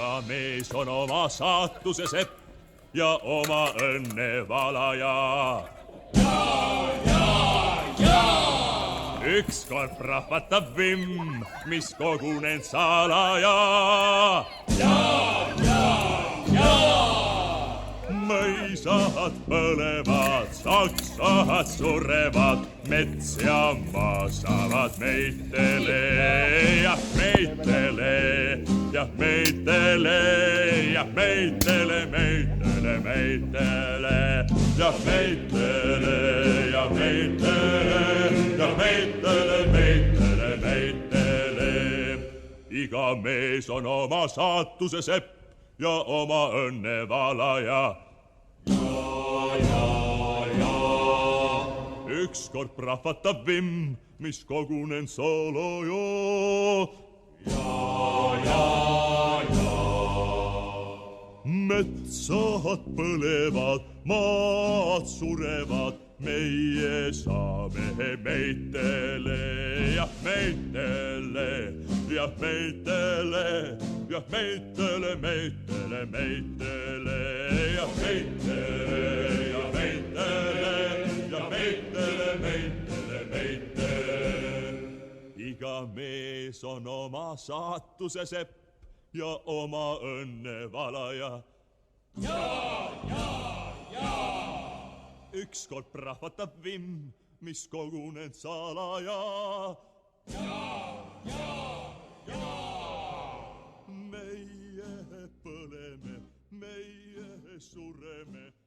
iga mees on oma saatuse sepp ja oma õnne valaja. Ükskord prahvatab vimm, mis kogunenud salaja. Mõisad põlevad, saksad surevad, mets ja maa saavad meitele ja meitele ja meitele ja meitele, meitele, meitele ja meitele ja meitele ja meitele, meitele, meitele. Iga mees on oma saatuse sepp ja oma õnne valaja. Ükskord prahvatab vimm, mis kogunen salaja. Metsad põlevad, maad surevad, meie saame meitele ja meitele ja meitele ja meitele, meitele, meitele ja meitele ja meitele ja meitele, meitele, meitele. Iga mees on oma saatuse sepp ja oma õnne valaja. Ükskord prahvatab vimm, mis kogunenud salaja. Meie põleme, meie sureme.